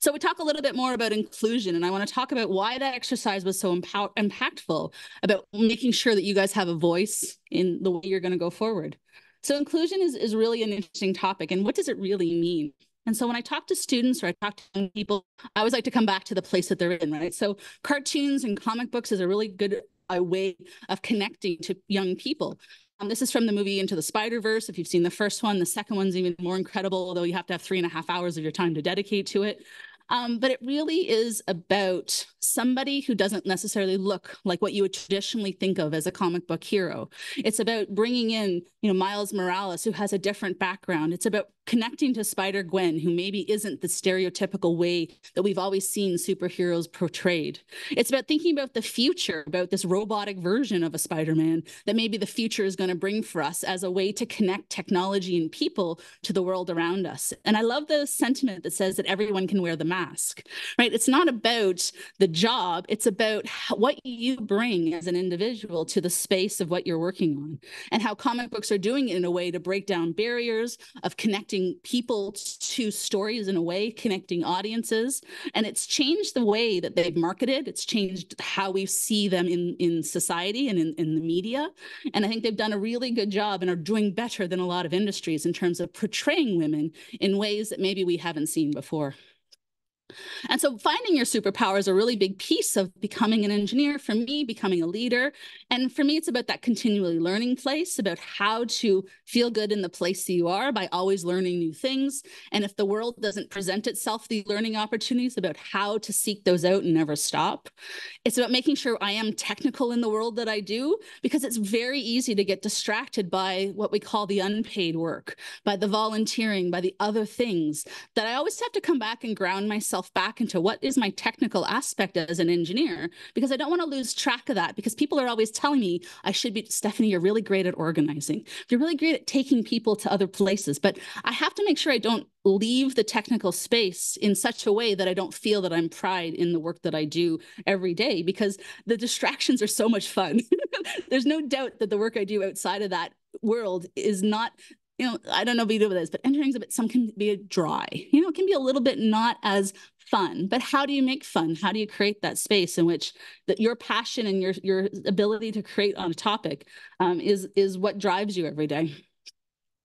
So we talk a little bit more about inclusion, and I want to talk about why that exercise was so impactful about making sure that you guys have a voice in the way you're going to go forward. So inclusion is really an interesting topic, and what does it really mean? And so when I talk to students or I talk to young people, I always like to come back to the place that they're in, right? So cartoons and comic books is a really good way of connecting to young people. This is from the movie Into the Spider-Verse. If you've seen the first one, the second one's even more incredible, although you have to have 3.5 hours of your time to dedicate to it. But it really is about somebody who doesn't necessarily look like what you would traditionally think of as a comic book hero. It's about bringing in, Miles Morales, who has a different background. It's about connecting to Spider-Gwen, who maybe isn't the stereotypical way that we've always seen superheroes portrayed. It's about thinking about the future, about this robotic version of a Spider-Man that maybe the future is going to bring for us as a way to connect technology and people to the world around us. And I love the sentiment that says that everyone can wear the mask, right? It's not about the job. It's about what you bring as an individual to the space of what you're working on, and how comic books are doing it in a way to break down barriers of connecting people to stories in a way, connecting audiences. And it's changed the way that they've marketed. It's changed how we see them in society and in the media. And I think they've done a really good job and are doing better than a lot of industries in terms of portraying women in ways that maybe we haven't seen before. And so finding your superpower is a really big piece of becoming an engineer, for me, becoming a leader. And for me, it's about that continually learning place, about how to feel good in the place that you are by always learning new things. And if the world doesn't present itself the learning opportunities, about how to seek those out and never stop. It's about making sure I am technical in the world that I do, because it's very easy to get distracted by what we call the unpaid work, by the volunteering, by the other things, that I always have to come back and ground myself back into what is my technical aspect as an engineer, because I don't want to lose track of that, because people are always telling me I should be, Stephanie, you're really great at organizing. You're really great at taking people to other places, but I have to make sure I don't leave the technical space in such a way that I don't feel that I'm pride in the work that I do every day, because the distractions are so much fun. There's no doubt that the work I do outside of that world is not, I don't know if you do with this, but engineering's a bit, some can be dry, it can be a little bit not as fun. But how do you make fun? How do you create that space in which that your passion and your ability to create on a topic is what drives you every day?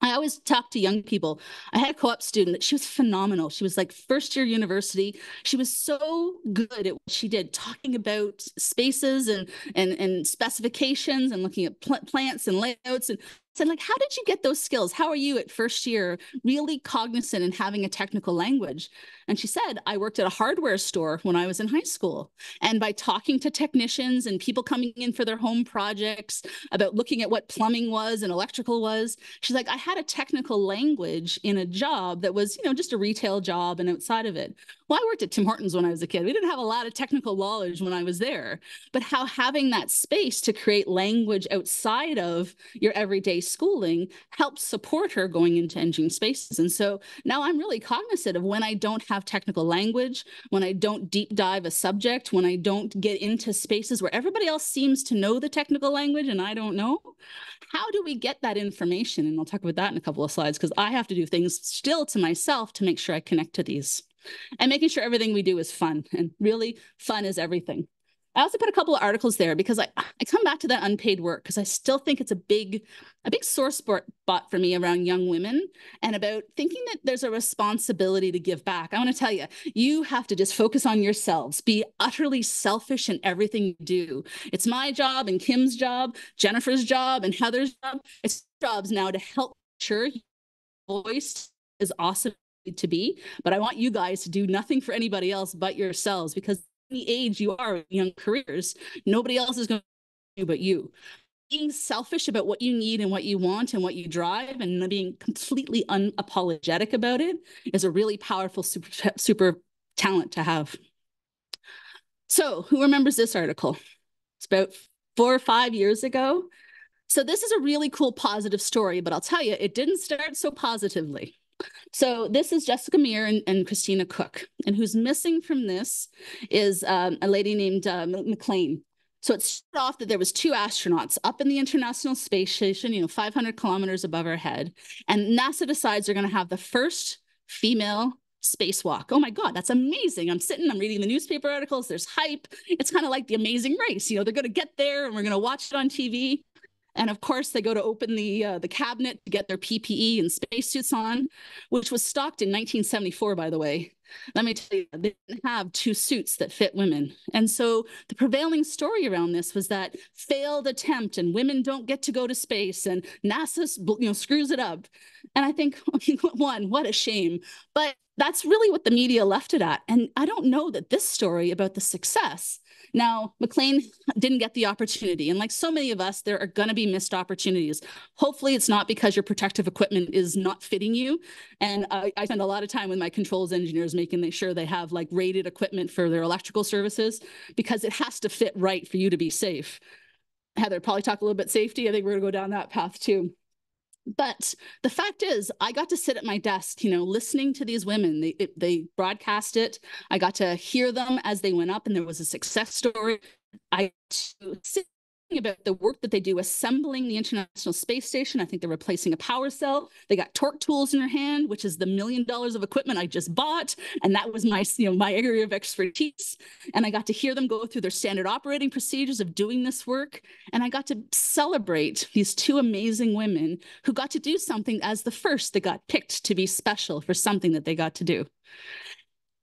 I always talk to young people. I had a co-op student that she was phenomenal. She was like first year university. She was so good at what she did, talking about spaces and specifications and looking at plants and layouts, and said, like, how did you get those skills? How are you at first year really cognizant and having a technical language? And she said, I worked at a hardware store when I was in high school. And by talking to technicians and people coming in for their home projects about looking at what plumbing was and electrical was, she's like, I had a technical language in a job that was, just a retail job and outside of it. Well, I worked at Tim Hortons when I was a kid. We didn't have a lot of technical knowledge when I was there, but how having that space to create language outside of your everyday schooling helps support her going into engineering spaces. And so now I'm really cognizant of when I don't have technical language, when I don't deep dive a subject, when I don't get into spaces where everybody else seems to know the technical language and I don't know. How do we get that information? And I'll talk about that in a couple of slides, because I have to do things still to myself to make sure I connect to these. And making sure everything we do is fun, and really fun is everything. I also put a couple of articles there because I come back to that unpaid work, because I still think it's a big sore spot for me around young women, and about thinking that there's a responsibility to give back. I want to tell you, you have to just focus on yourselves, be utterly selfish in everything you do. It's my job and Kim's job, Jennifer's job and Heather's job. It's jobs now to help ensure your voice is awesome to be, but I want you guys to do nothing for anybody else but yourselves, because the age you are in young careers, nobody else is going to do but you. Being selfish about what you need and what you want and what you drive, and being completely unapologetic about it, is a really powerful super talent to have. So who remembers this article? It's about 4 or 5 years ago. So this is a really cool positive story, but I'll tell you, it didn't start so positively. So this is Jessica Meir and Christina Cook. And who's missing from this is a lady named McLean. So it started off that there was 2 astronauts up in the International Space Station, 500 kilometers above our head. And NASA decides they're going to have the first female spacewalk. Oh my God, that's amazing. I'm reading the newspaper articles. There's hype. It's kind of like the Amazing Race. You know, they're going to get there and we're going to watch it on TV. And of course, they go to open the cabinet to get their PPE and spacesuits on, which was stocked in 1974, by the way. Let me tell you, they didn't have two suits that fit women. And so the prevailing story around this was that failed attempt and women don't get to go to space and NASA, screws it up. And I think, one, what a shame. But that's really what the media left it at. And I don't know that this story about the success. Now, McLean didn't get the opportunity. And like so many of us, there are going to be missed opportunities. Hopefully it's not because your protective equipment is not fitting you. And I spend a lot of time with my controls engineers making sure they have like rated equipment for their electrical services, because it has to fit right for you to be safe. Heather, probably talk a little bit safety. I think we're going to go down that path too. But the fact is, I got to sit at my desk, listening to these women. They broadcast it. I got to hear them as they went up, and there was a success story. I got to sit about the work that they do assembling the International Space Station. I think they're replacing a power cell. They got torque tools in their hand, which is the $1 million of equipment I just bought. And that was my, my area of expertise. And I got to hear them go through their standard operating procedures of doing this work. And I got to celebrate these two amazing women who got to do something as the first that got picked to be special for something that they got to do.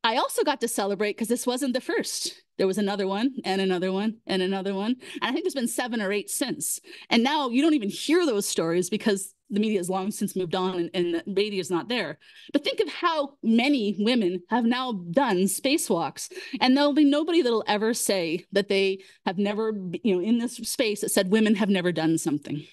I also got to celebrate because this wasn't the first. There was another one and another one and another one. And I think there's been 7 or 8 since. And now you don't even hear those stories because the media has long since moved on and the media is not there. But think of how many women have now done spacewalks. And there'll be nobody that'll ever say that they have never, in this space that said women have never done something.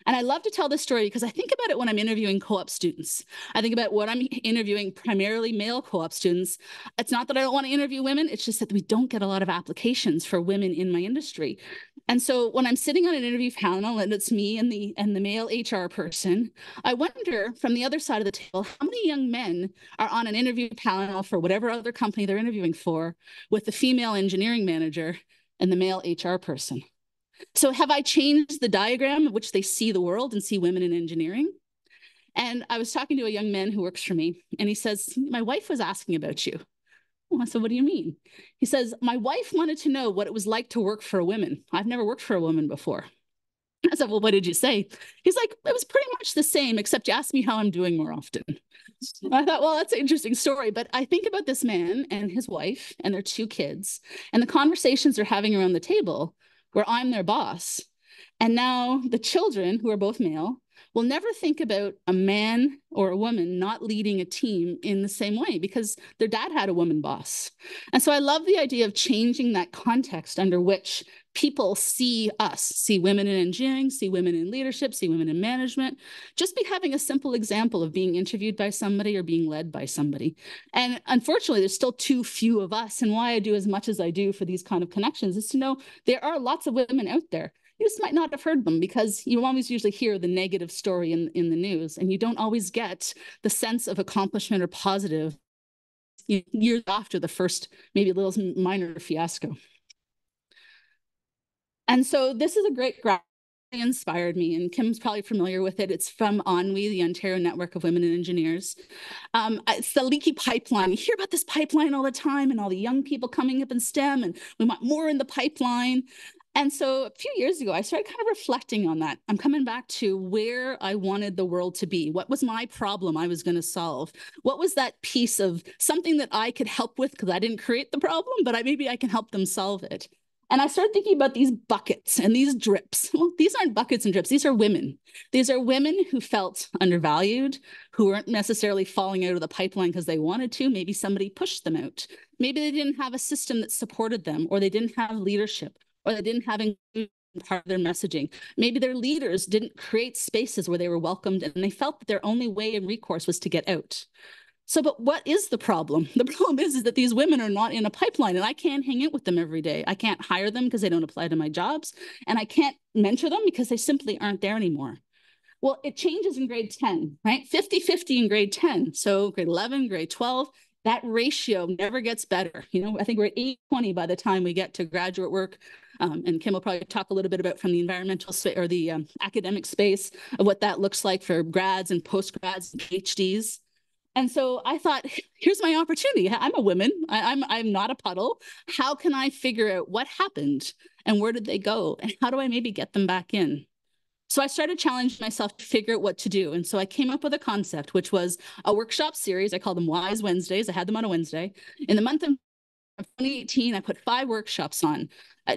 And I love to tell this story because I think about it when I'm interviewing co-op students. I think about what I'm interviewing primarily male co-op students. It's not that I don't want to interview women. It's just that we don't get a lot of applications for women in my industry. And so when I'm sitting on an interview panel and it's me and the male HR person, I wonder from the other side of the table, how many young men are on an interview panel for whatever other company they're interviewing for with the female engineering manager and the male HR person? So have I changed the diagram of which they see the world and see women in engineering? And I was talking to a young man who works for me, and he says, my wife was asking about you. Well, I said, what do you mean? He says, my wife wanted to know what it was like to work for a woman. I've never worked for a woman before. I said, well, what did you say? He's like, it was pretty much the same, except you asked me how I'm doing more often. I thought, well, that's an interesting story. But I think about this man and his wife and their 2 kids and the conversations they're having around the table where I'm their boss. And now the children, who are both male, will never think about a man or a woman not leading a team in the same way because their dad had a woman boss. And so I love the idea of changing that context under which people see us, see women in engineering, see women in leadership, see women in management. Just be having a simple example of being interviewed by somebody or being led by somebody. And unfortunately, there's still too few of us. And why I do as much as I do for these kind of connections is to know there are lots of women out there. You just might not have heard them because you always usually hear the negative story in the news, and you don't always get the sense of accomplishment or positive years after the first, maybe a little minor fiasco. And so this is a great graph that inspired me, and Kim's probably familiar with it. It's from ONWE, the Ontario Network of Women in Engineers. It's the leaky pipeline. You hear about this pipeline all the time and all the young people coming up in STEM, and we want more in the pipeline. And so a few years ago, I started kind of reflecting on that. I'm coming back to where I wanted the world to be. What was my problem I was going to solve? What was that piece of something that I could help with because I didn't create the problem, but maybe I can help them solve it. And I started thinking about these buckets and these drips. Well, these aren't buckets and drips. These are women. These are women who felt undervalued, who weren't necessarily falling out of the pipeline because they wanted to. Maybe somebody pushed them out. Maybe they didn't have a system that supported them, or they didn't have leadership, or they didn't have inclusion part of their messaging. Maybe their leaders didn't create spaces where they were welcomed, and they felt that their only way and recourse was to get out. So, but what is the problem? The problem is that these women are not in a pipeline, and I can't hang out with them every day. I can't hire them because they don't apply to my jobs, and I can't mentor them because they simply aren't there anymore. Well, it changes in grade 10, right? 50-50 in grade 10. So grade 11, grade 12, that ratio never gets better. I think we're at 80-20 by the time we get to graduate work. And Kim will probably talk a little bit about from the environmental space or the academic space of what that looks like for grads and postgrads and PhDs. And so I thought, here's my opportunity. I'm a woman. I'm not a puddle. How can I figure out what happened and where did they go? And how do I maybe get them back in? So I started challenging myself to figure out what to do. And so I came up with a concept, which was a workshop series. I called them Wise Wednesdays. I had them on a Wednesday. In the month of 2018, I put 5 workshops on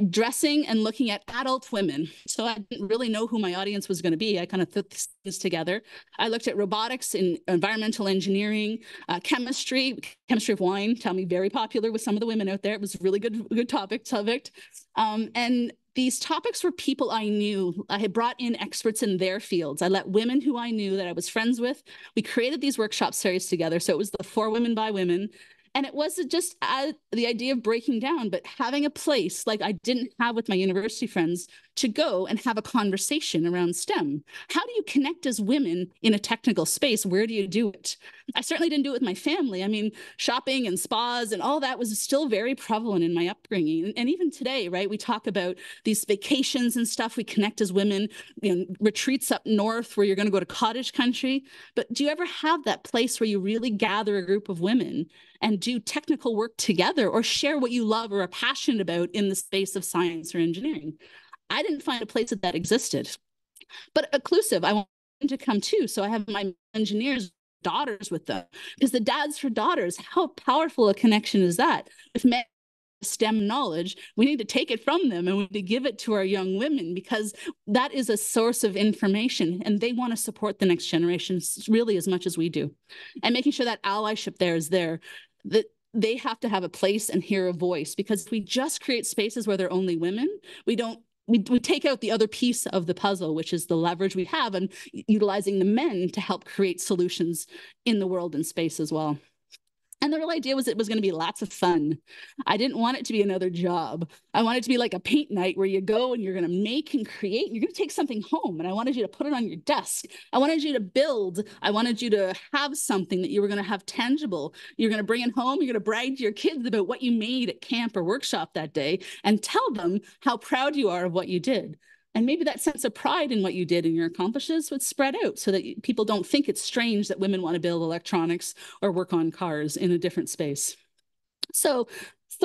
dressing and looking at adult women. So I didn't really know who my audience was going to be. I kind of put this together. I looked at robotics and environmental engineering, chemistry of wine, tell me very popular with some of the women out there. It was a really good topic subject. And these topics were people I knew. I had brought in experts in their fields. I let women who I knew that I was friends with. We created these workshop series together. So it was the For Women by Women. And it wasn't just the idea of breaking down, but having a place like I didn't have with my university friends to go and have a conversation around STEM. How do you connect as women in a technical space? Where do you do it? I certainly didn't do it with my family. I mean, shopping and spas and all that was still very prevalent in my upbringing. And even today, right, we talk about these vacations and stuff. We connect as women, retreats up north where you're going to go to cottage country. But do you ever have that place where you really gather a group of women and do technical work together or share what you love or are passionate about in the space of science or engineering? I didn't find a place that existed. But inclusive, I want them to come too. So I have my engineers' daughters with them because the dads for daughters, how powerful a connection is that? With men STEM knowledge, we need to take it from them and we need to give it to our young women because that is a source of information and they want to support the next generation really as much as we do. And making sure that allyship there is there, that they have to have a place and hear a voice because if we just create spaces where there are only women, we take out the other piece of the puzzle, which is the leverage we have and utilizing the men to help create solutions in the world and space as well. And the real idea was it was going to be lots of fun. I didn't want it to be another job. I wanted it to be like a paint night where you go and you're going to make and create. And you're going to take something home. And I wanted you to put it on your desk. I wanted you to build. I wanted you to have something that you were going to have tangible. You're going to bring it home. You're going to brag to your kids about what you made at camp or workshop that day and tell them how proud you are of what you did. And maybe that sense of pride in what you did and your accomplishments would spread out so that people don't think it's strange that women want to build electronics or work on cars in a different space. So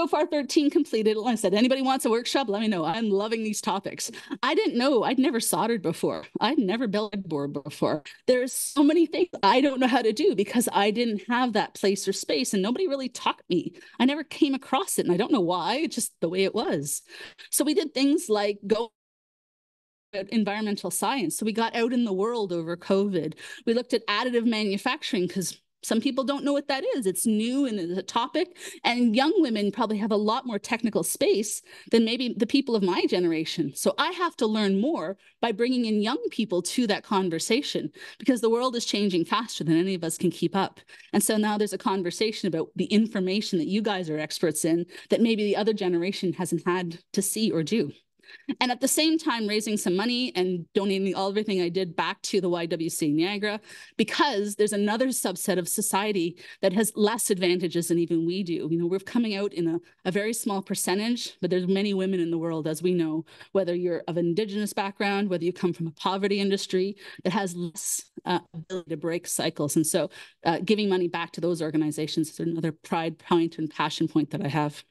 far 13 completed. Like I said, anybody wants a workshop, let me know. I'm loving these topics. I didn't know, I'd never soldered before. I'd never built a board before. There's so many things I don't know how to do because I didn't have that place or space and nobody really taught me. I never came across it and I don't know why, it's just the way it was. So we did things like go environmental science. So we got out in the world over COVID. We looked at additive manufacturing because some people don't know what that is. It's new and it's a topic. And young women probably have a lot more technical space than maybe the people of my generation. So I have to learn more by bringing in young people to that conversation because the world is changing faster than any of us can keep up. And so now there's a conversation about the information that you guys are experts in that maybe the other generation hasn't had to see or do. And at the same time, raising some money and donating everything I did back to the YWCA Niagara, because there's another subset of society that has less advantages than even we do. We're coming out in a very small percentage, but there's many women in the world, as we know, whether you're of an Indigenous background, whether you come from a poverty industry that has less ability to break cycles. And so giving money back to those organizations is another pride point and passion point that I have.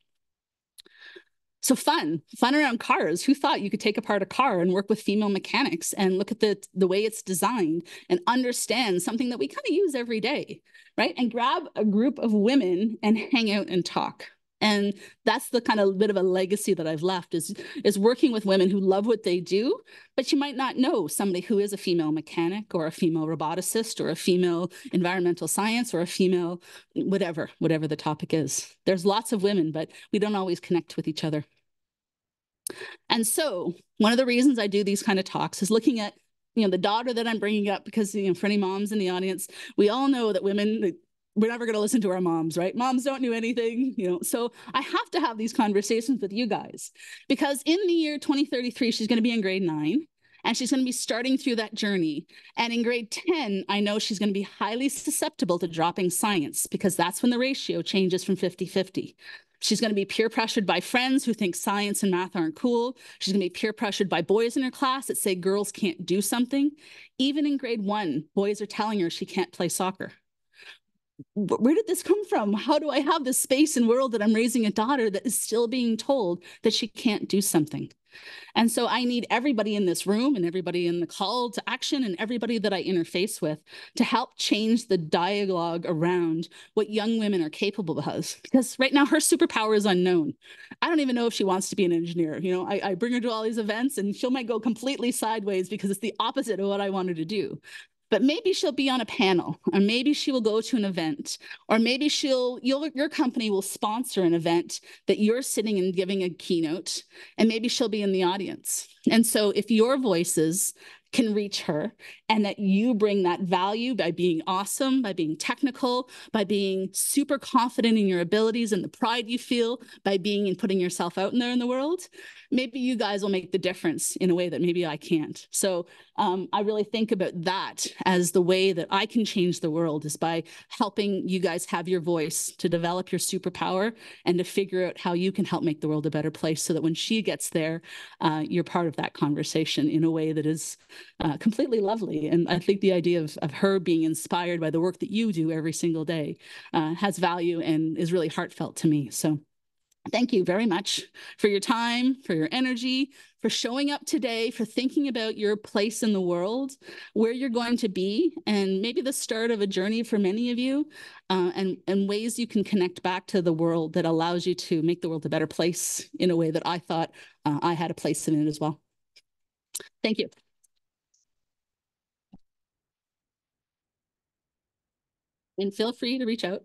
So fun around cars. Who thought you could take apart a car and work with female mechanics and look at the way it's designed and understand something that we kind of use every day, right? And grab a group of women and hang out and talk. And that's the kind of bit of a legacy that I've left is working with women who love what they do, but you might not know somebody who is a female mechanic or a female roboticist or a female environmental science or a female whatever the topic is. There's lots of women, but we don't always connect with each other. And so one of the reasons I do these kind of talks is looking at, the daughter that I'm bringing up because, for any moms in the audience, we all know that women, we're never going to listen to our moms, right? Moms don't do anything, So I have to have these conversations with you guys because in the year 2033, she's going to be in grade 9 and she's going to be starting through that journey. And in grade 10, I know she's going to be highly susceptible to dropping science because that's when the ratio changes from 50-50. She's going to be peer pressured by friends who think science and math aren't cool. She's going to be peer pressured by boys in her class that say girls can't do something. Even in grade 1, boys are telling her she can't play soccer. where did this come from? How do I have this space and world that I'm raising a daughter that is still being told that she can't do something? And so I need everybody in this room and everybody in the call to action and everybody that I interface with to help change the dialogue around what young women are capable of. Because right now her superpower is unknown. I don't even know if she wants to be an engineer. You know, I bring her to all these events and she might go completely sideways because it's the opposite of what I want her to do. But maybe she'll be on a panel, or maybe she will go to an event, or maybe your company will sponsor an event that you're sitting and giving a keynote, and maybe she'll be in the audience. And so if your voices can reach her and that you bring that value by being awesome, by being technical, by being super confident in your abilities and the pride you feel by being and putting yourself out in there in the world, maybe you guys will make the difference in a way that maybe I can't. So I really think about that as the way that I can change the world, is by helping you guys have your voice, to develop your superpower, and to figure out how you can help make the world a better place so that when she gets there, you're part of that conversation in a way that is completely lovely. And I think the idea of her being inspired by the work that you do every single day has value and is really heartfelt to me. So thank you very much for your time, for your energy, for showing up today, for thinking about your place in the world, where you're going to be, and maybe the start of a journey for many of you, and ways you can connect back to the world that allows you to make the world a better place in a way that I thought I had a place in it as well. Thank you. And feel free to reach out.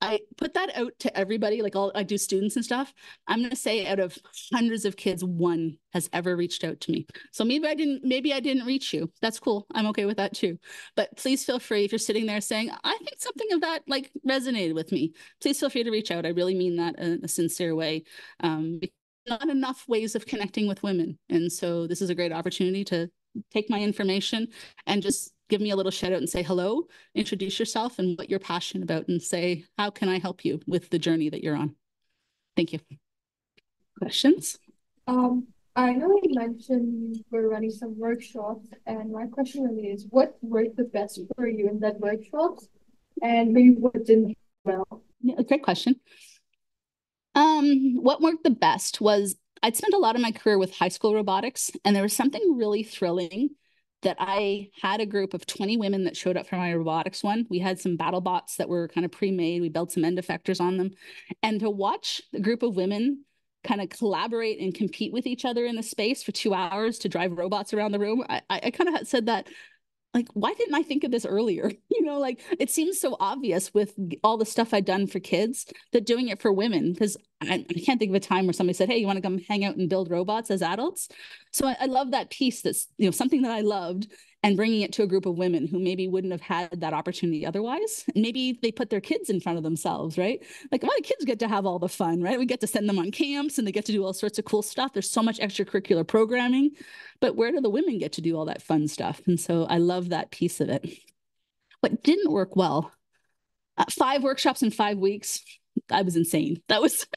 I put that out to everybody, like I do students and stuff. I'm going to say out of hundreds of kids, one has ever reached out to me. So maybe I didn't reach you. That's cool. I'm okay with that too. But please feel free, if you're sitting there saying, I think something of that like resonated with me, please feel free to reach out. I really mean that in a sincere way. Not enough ways of connecting with women. And so this is a great opportunity to take my information and just give me a little shout out and say hello, introduce yourself and what you're passionate about, and say, how can I help you with the journey that you're on? Thank you. Questions? I know you mentioned we're running some workshops, and my question really is, what worked the best for you in that workshops, and maybe what didn't well? Yeah, great question. What worked the best was, I'd spent a lot of my career with high school robotics, and there was something really thrilling that I had a group of 20 women that showed up for my robotics one. We had some battle bots that were kind of pre-made. We built some end effectors on them. And to watch the group of women kind of collaborate and compete with each other in the space for 2 hours to drive robots around the room, I kind of said that, like, why didn't I think of this earlier? You know, like, it seems so obvious with all the stuff I'd done for kids, that doing it for women, because I can't think of a time where somebody said, hey, you want to come hang out and build robots as adults? So I love that piece, that's, you know, something that I loved, and bringing it to a group of women who maybe wouldn't have had that opportunity otherwise. And maybe they put their kids in front of themselves, right? Like, my kids get to have all the fun, right? We get to send them on camps and they get to do all sorts of cool stuff. There's so much extracurricular programming, but where do the women get to do all that fun stuff? And so I love that piece of it. What didn't work well, 5 workshops in 5 weeks, I was insane. That was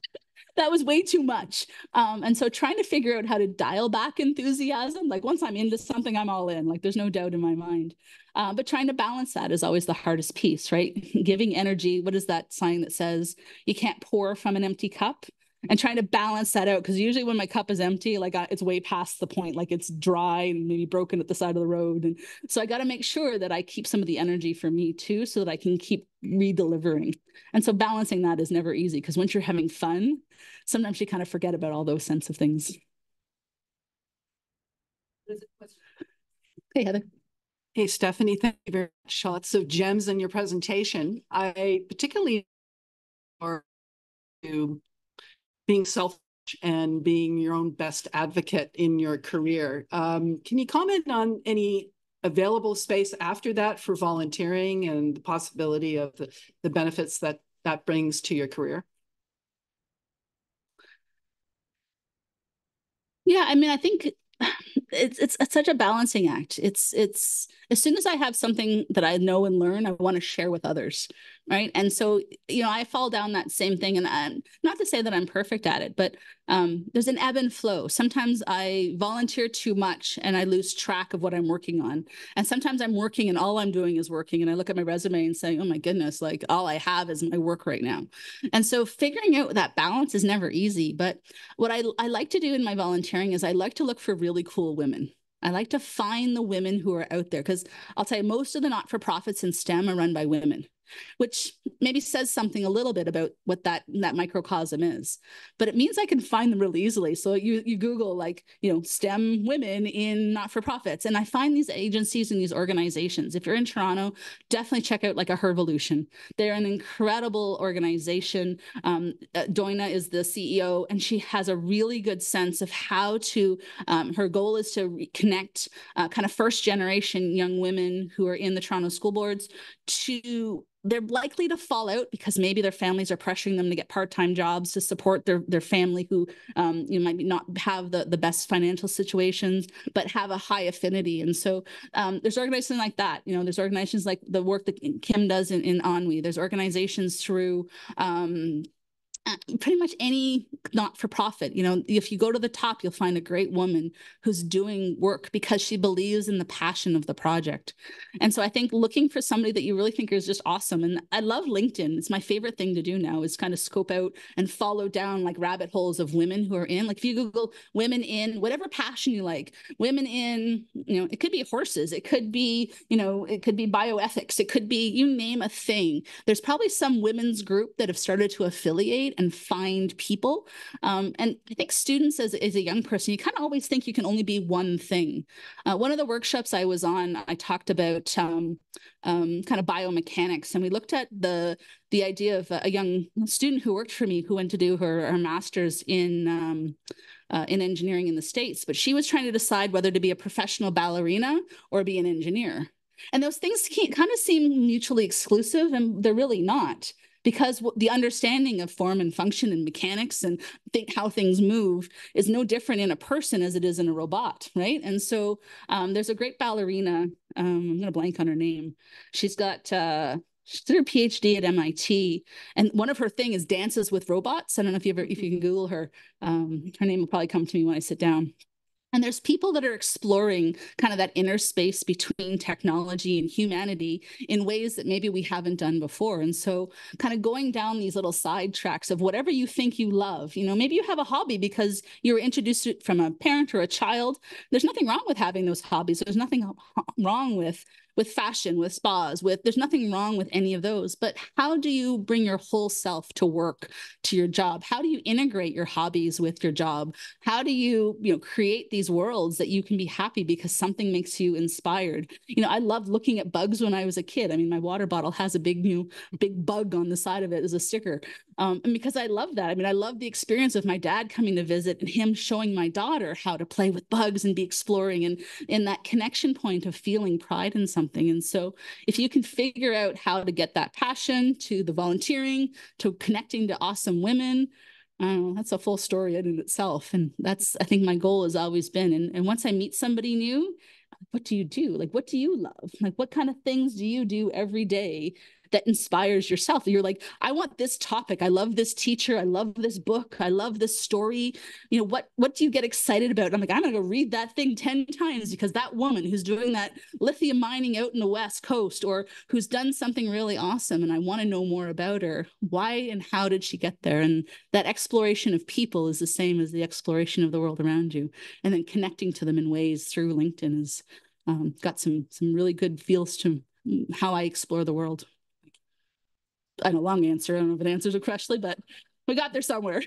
way too much. And so trying to figure out how to dial back enthusiasm, like once I'm into something, I'm all in, like there's no doubt in my mind. But trying to balance that is always the hardest piece, right? Giving energy. What is that sign that says you can't pour from an empty cup? And trying to balance that out, because usually when my cup is empty, like it's way past the point, like it's dry and maybe broken at the side of the road. And so I got to make sure that I keep some of the energy for me too, so that I can keep re-delivering. And so balancing that is never easy, because once you're having fun, sometimes you kind of forget about all those sense of things. Hey, Heather. Hey, Stephanie, thank you very much. Lots of gems in your presentation. I particularly are to being selfish and being your own best advocate in your career. Can you comment on any available space after that for volunteering and the possibility of the benefits that brings to your career? Yeah, I mean, I think it's such a balancing act. It's as soon as I have something that I know and learn, I want to share with others, right? And so, you know, I fall down that same thing, and not to say that I'm perfect at it, but there's an ebb and flow. Sometimes I volunteer too much and I lose track of what I'm working on, and sometimes I'm working and all I'm doing is working, and I look at my resume and say, oh my goodness, like all I have is my work right now. And so figuring out that balance is never easy. But what I like to do in my volunteering is I like to look for really cool women. I like to find the women who are out there, because I'll tell you, most of the not-for-profits in STEM are run by women, which maybe says something a little bit about what that microcosm is. But it means I can find them really easily. So you Google, like, you know, STEM women in not-for-profits, and I find these agencies and these organizations. If you're in Toronto, definitely check out like a Hervolution. They're an incredible organization. Doina is the CEO, and she has a really good sense of how to, her goal is to connect kind of first generation young women who are in the Toronto school boards to, they're likely to fall out because maybe their families are pressuring them to get part-time jobs to support their family, who you might not have the best financial situations, but have a high affinity. And so there's organizations like that. You know, there's organizations like the work that Kim does in Anhui. There's organizations through pretty much any not-for-profit. You know, if you go to the top, you'll find a great woman who's doing work because she believes in the passion of the project. And so I think looking for somebody that you really think is just awesome. And I love LinkedIn. It's my favorite thing to do now, is kind of scope out and follow down like rabbit holes of women who are in, like if you Google women in whatever passion you like, women in, you know, it could be horses, it could be, you know, it could be bioethics, it could be, you name a thing. There's probably some women's group that have started to affiliate and find people. And I think students, as a young person, you kind of always think you can only be one thing. One of the workshops I was on, I talked about kind of biomechanics, and we looked at the idea of a young student who worked for me, who went to do her master's in engineering in the States, but she was trying to decide whether to be a professional ballerina or be an engineer. And those things kind of seem mutually exclusive, and they're really not, because the understanding of form and function and mechanics and how things move is no different in a person as it is in a robot, right? And so there's a great ballerina, I'm going to blank on her name. She's got, she did her PhD at MIT, and one of her thing is dances with robots. I don't know if you can Google her. Her name will probably come to me when I sit down. And there's people that are exploring kind of that inner space between technology and humanity in ways that maybe we haven't done before. And so kind of going down these little side tracks of whatever you think you love, you know, maybe you have a hobby because you were introduced to it from a parent or a child. There's nothing wrong with having those hobbies. There's nothing wrong with fashion, with spas, there's nothing wrong with any of those. But how do you bring your whole self to work, to your job? How do you integrate your hobbies with your job? How do you, you know, create these worlds that you can be happy because something makes you inspired? You know, I loved looking at bugs when I was a kid. I mean, my water bottle has a big bug on the side of it as a sticker. And because I love that. I mean, I love the experience of my dad coming to visit and him showing my daughter how to play with bugs and be exploring, and in that connection point of feeling pride in something. And so if you can figure out how to get that passion to the volunteering, to connecting to awesome women, that's a full story in itself. And that's, I think my goal has always been. And once I meet somebody new, what do you do? Like, what do you love? Like, what kind of things do you do every day that inspires yourself? You're like, I want this topic. I love this teacher. I love this book. I love this story. You know, what do you get excited about? And I'm like, I'm going to go read that thing 10 times because that woman who's doing that lithium mining out in the West Coast, or who's done something really awesome, and I want to know more about her. Why and how did she get there? And that exploration of people is the same as the exploration of the world around you. And then connecting to them in ways through LinkedIn has got some really good feels to how I explore the world. I know, long answer. I don't know if it answers it correctly, but we got there somewhere.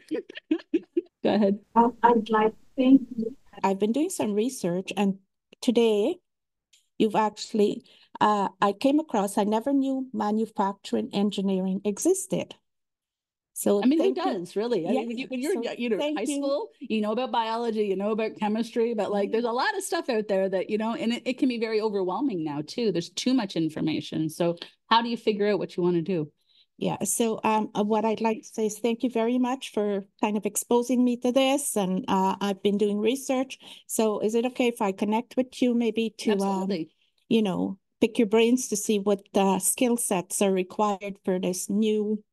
Go ahead. I'd like to thank you. I've been doing some research, and today you've actually, I came across, I never knew manufacturing engineering existed. So I mean, who does really? I mean, when you're in high school, you know about biology, you know about chemistry, but like there's a lot of stuff out there that, you know, and it can be very overwhelming now too. There's too much information. So how do you figure out what you want to do? Yeah, so what I'd like to say is thank you very much for kind of exposing me to this, and I've been doing research. So is it okay if I connect with you maybe to, Absolutely. you know, pick your brains to see what skill sets are required for this new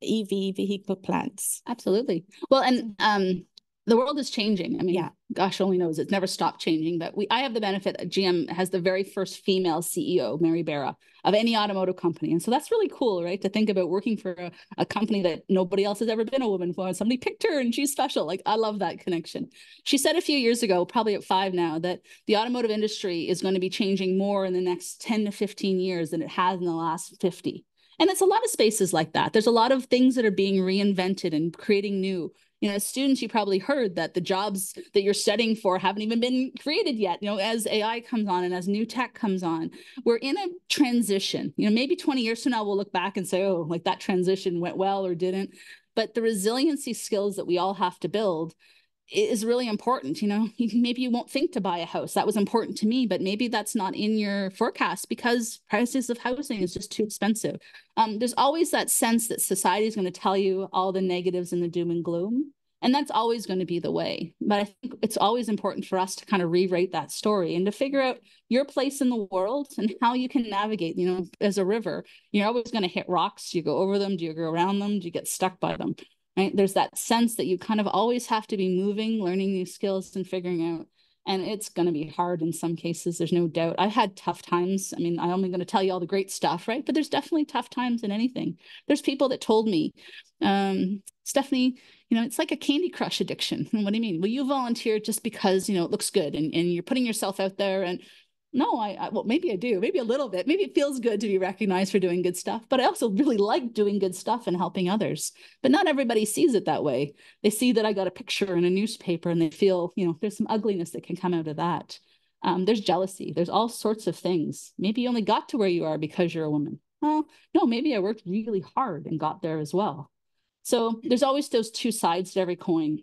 EV vehicle plants? Absolutely. Well, and the world is changing. I mean, Yeah. gosh only knows it's never stopped changing. But I have the benefit that GM has the very first female CEO, Mary Barra, of any automotive company. And so that's really cool, right? To think about working for a company that nobody else has ever been a woman for. And somebody picked her and she's special. Like, I love that connection. She said a few years ago, probably at 5 now, that the automotive industry is going to be changing more in the next 10 to 15 years than it has in the last 50. And it's a lot of spaces like that. There's a lot of things that are being reinvented and creating new. You know, as students, you probably heard that the jobs that you're studying for haven't even been created yet. You know, as AI comes on and as new tech comes on, we're in a transition. You know, maybe 20 years from now, we'll look back and say, oh, like that transition went well or didn't. But the resiliency skills that we all have to build is really important. You know, maybe you won't think to buy a house. That was important to me, but maybe that's not in your forecast because prices of housing is just too expensive. There's always that sense that society is going to tell you all the negatives and the doom and gloom. And that's always going to be the way. But I think it's always important for us to kind of rewrite that story and to figure out your place in the world and how you can navigate, you know, as a river. You're always going to hit rocks. Do you go over them? Do you go around them? Do you get stuck by them? Right? There's that sense that you kind of always have to be moving, learning new skills and figuring out. And it's going to be hard in some cases. There's no doubt. I've had tough times. I mean, I'm only going to tell you all the great stuff, right? But there's definitely tough times in anything. There's people that told me, Stephanie, you know, it's like a Candy Crush addiction. What do you mean? Well, you volunteer just because, you know, it looks good and you're putting yourself out there. And no, well, maybe I do, maybe a little bit. Maybe it feels good to be recognized for doing good stuff, but I also really like doing good stuff and helping others. But not everybody sees it that way. They see that I got a picture in a newspaper and they feel, you know, there's some ugliness that can come out of that. There's jealousy. There's all sorts of things. Maybe you only got to where you are because you're a woman. Well, no, maybe I worked really hard and got there as well. So there's always those two sides to every coin.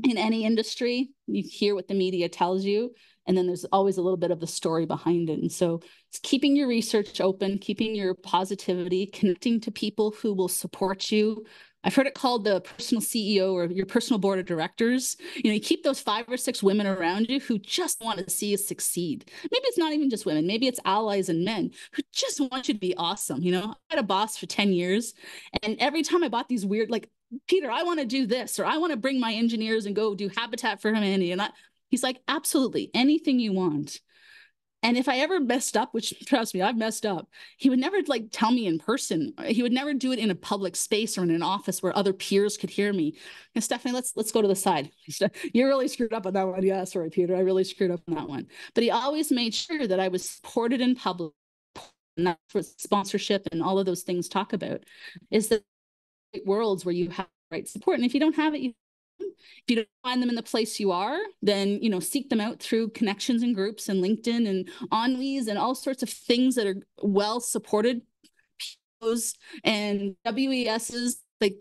In any industry, you hear what the media tells you, and then there's always a little bit of the story behind it. And so it's keeping your research open, keeping your positivity, connecting to people who will support you. I've heard it called the personal CEO or your personal board of directors. You know, you keep those 5 or 6 women around you who just want to see you succeed. Maybe it's not even just women. Maybe it's allies and men who just want you to be awesome. You know, I had a boss for 10 years. And every time I bought these weird, like, Peter, I want to do this, or I want to bring my engineers and go do Habitat for Humanity. And he's like, absolutely, anything you want. And if I ever messed up, which trust me, I've messed up, he would never like tell me in person. He would never do it in a public space or in an office where other peers could hear me. And Stephanie, let's go to the side. You really screwed up on that one. Yeah, sorry, Peter, I really screwed up on that one. But he always made sure that I was supported in public. And that's what sponsorship and all of those things talk about, is that worlds where you have the right support. And if you don't have it, if you don't find them in the place you are, then, you know, seek them out through connections and groups and LinkedIn and Ennuis and all sorts of things that are well supported. POs and WESs, like,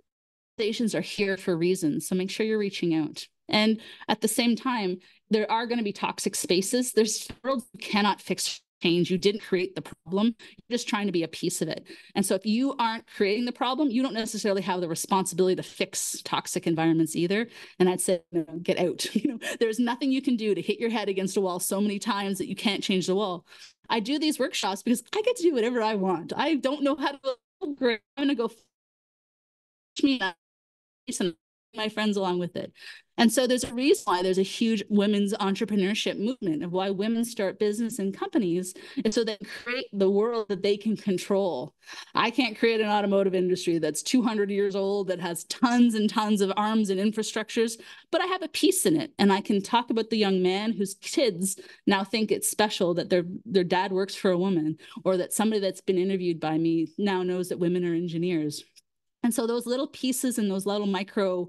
stations are here for reasons. So make sure you're reaching out. And at the same time, there are going to be toxic spaces. There's worlds you cannot fix change. You didn't create the problem. You're just trying to be a piece of it. And so if you aren't creating the problem, you don't necessarily have the responsibility to fix toxic environments either. And I'd say, you know, get out. You know, there's nothing you can do to hit your head against a wall so many times that you can't change the wall. I do these workshops because I get to do whatever I want. I don't know how to go great. I'm going to go me and my friends along with it. And so there's a reason why there's a huge women's entrepreneurship movement of why women start business and companies is so they create the world that they can control. I can't create an automotive industry that's 200 years old, that has tons and tons of arms and infrastructures, but I have a piece in it. And I can talk about the young man whose kids now think it's special that their dad works for a woman, or that somebody that's been interviewed by me now knows that women are engineers. And so those little pieces and those little micro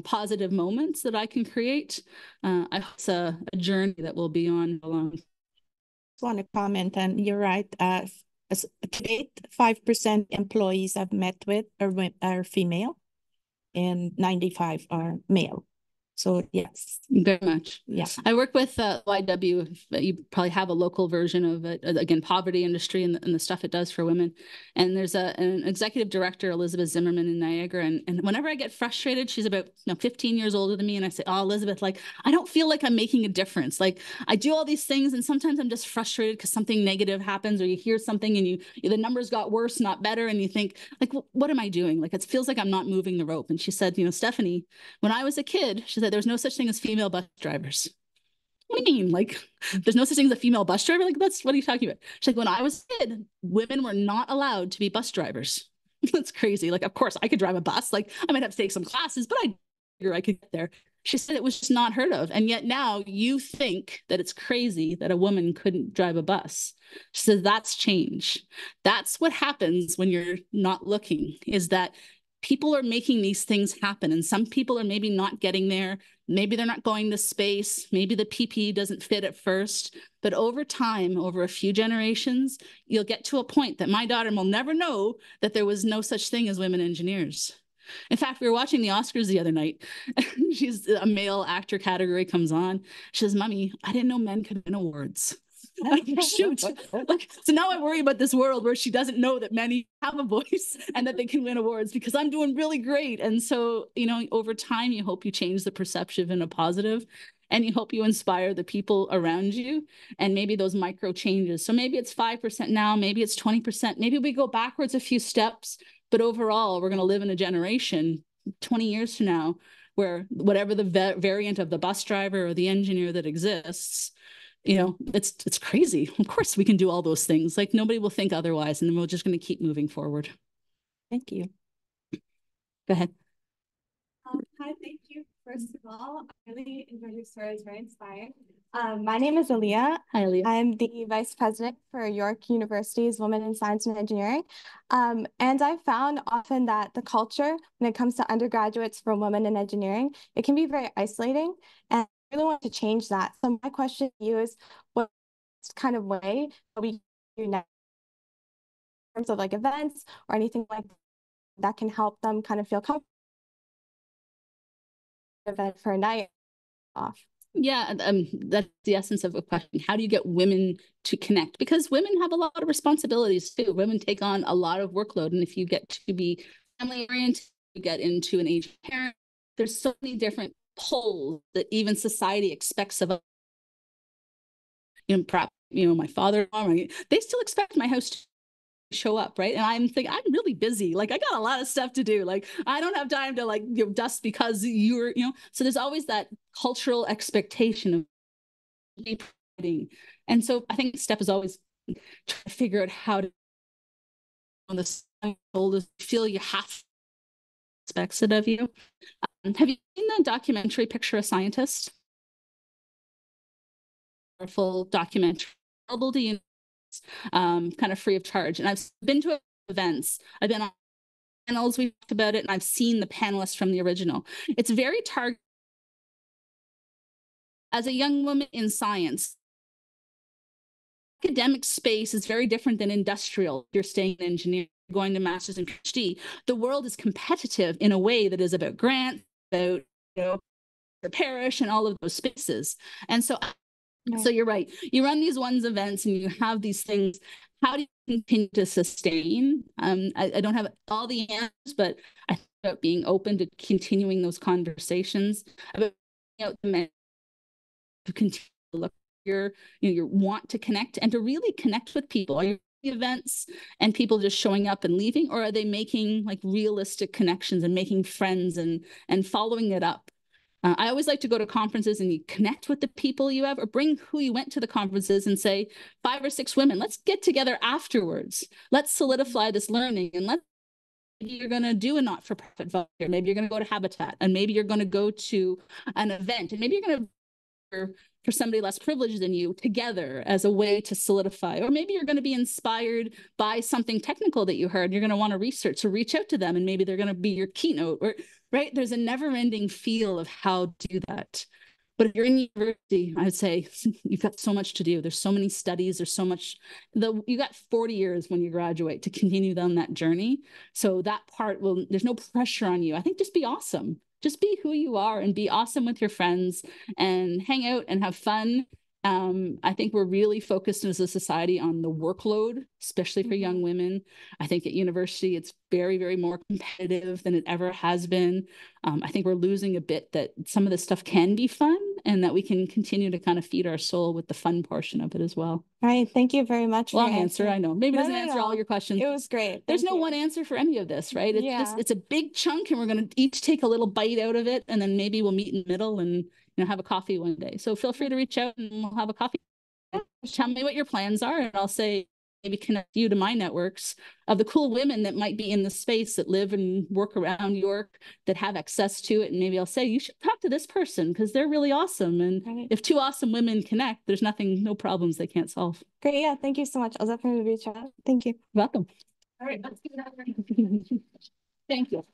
positive moments that I can create, I hope it's a journey that will be on along. I want to comment, and you're right. To date, 5% employees I've met with are female, and 95 are male. So yes. Very much. Yeah. I work with YW. You probably have a local version of it. Again, poverty industry and the stuff it does for women. And there's an executive director, Elizabeth Zimmerman in Niagara. And whenever I get frustrated, she's about 15 years older than me. And I say, oh, Elizabeth, like, I don't feel like I'm making a difference. Like, I do all these things and sometimes I'm just frustrated because something negative happens or you hear something and the numbers got worse, not better. And you think, like, what am I doing? Like, it feels like I'm not moving the rope. And she said, Stephanie, when I was a kid, she said, there's no such thing as female bus drivers. What do you mean? Like, there's no such thing as a female bus driver? Like, what are you talking about? She's like, when I was a kid, women were not allowed to be bus drivers. That's crazy. Like, of course, I could drive a bus. Like, I might have to take some classes, but I could get there. She said it was just not heard of. And yet now you think that it's crazy that a woman couldn't drive a bus. She says that's change. That's what happens when you're not looking, is that people are making these things happen. And some people are maybe not getting there. Maybe they're not going to space. Maybe the PPE doesn't fit at first. But over time, over a few generations, you'll get to a point that my daughter will never know that there was no such thing as women engineers. In fact, we were watching the Oscars the other night. She's a male actor category comes on. She says, Mommy, I didn't know men could win awards. Shoot. Like, so now I worry about this world where she doesn't know that men have a voice and that they can win awards because I'm doing really great. And so, over time, you hope you change the perception in a positive, and you hope you inspire the people around you, and maybe those micro changes. So maybe it's 5% now, maybe it's 20%, maybe we go backwards a few steps, but overall, we're going to live in a generation 20 years from now where whatever the variant of the bus driver or the engineer that exists, it's crazy. Of course, we can do all those things. Like, nobody will think otherwise, and then we're just going to keep moving forward. Thank you. Go ahead. Hi, thank you. First of all, I really enjoyed your story. It's very inspiring. My name is Aaliyah. Hi, Aaliyah. I'm the vice president for York University's Women in Science and Engineering. And I found often that the culture, when it comes to undergraduates for women in engineering, it can be very isolating. And I really want to change that. So my question to you is, what kind of way we do now in terms of like events or anything like that can help them kind of feel comfortable event for a night off? Yeah, that's the essence of a question. How do you get women to connect? Because women have a lot of responsibilities too. Women take on a lot of workload. And if you get to be family oriented, you get into an aging parent, there's so many different poles that even society expects of us. Perhaps, my father-in-law, they still expect my house to show up, right? And I'm thinking, I'm really busy. Like, I got a lot of stuff to do. Like, I don't have time to dust because you're, so there's always that cultural expectation of providing. And so I think the step is always try to figure out how to, on the oldest, feel you have expects it of you. Have you seen the documentary Picture a Scientist? Powerful documentary, available to you, kind of free of charge. And I've been to events. I've been on panels, we talked about it, and I've seen the panelists from the original. It's very targeted. As a young woman in science, academic space is very different than industrial. You're staying in engineering, going to master's and PhD. The world is competitive in a way that is about grants, about the parish and all of those spaces. And so you're right. You run these events and you have these things. How do you continue to sustain? I don't have all the answers, but I think about being open to continuing those conversations about the men to continue to look your want to connect and to really connect with people. Are you events and people just showing up and leaving, or are they making like realistic connections and making friends and following it up? I always like to go to conferences and you connect with the people you have, or bring who you went to the conferences and say 5 or 6 women, let's get together afterwards. Let's solidify this learning, and maybe you're going to do a not-for-profit volunteer. Maybe you're going to go to Habitat, and maybe you're going to go to an event, and maybe you're going to for somebody less privileged than you together as a way to solidify. Or maybe you're going to be inspired by something technical that you heard. You're going to want to research, so reach out to them, and maybe they're going to be your keynote. Or right, there's a never-ending feel of how to do that. But if you're in university, I would say you've got so much to do. There's so many studies. There's so much. You got 40 years when you graduate to continue on that journey. So that part there's no pressure on you. I think just be awesome. just be who you are and be awesome with your friends and hang out and have fun. I think we're really focused as a society on the workload, especially for young women. I think at university, it's very, very more competitive than it ever has been. I think we're losing a bit that some of this stuff can be fun and that we can continue to kind of feed our soul with the fun portion of it as well. All right. Thank you very much. Long answer, I know. Maybe it doesn't answer all your questions. It was great. There's no one answer for any of this, right? It's just, it's a big chunk and we're going to each take a little bite out of it. And then maybe we'll meet in the middle and have a coffee one day. So feel free to reach out and we'll have a coffee. Tell me what your plans are and I'll say, maybe connect you to my networks of the cool women that might be in the space that live and work around York that have access to it. And maybe I'll say, you should talk to this person because they're really awesome. And if two awesome women connect, there's no problems they can't solve. Great. Yeah. Thank you so much. I'll definitely reach out. Thank you. Welcome. All right. Let's do that. Thank you.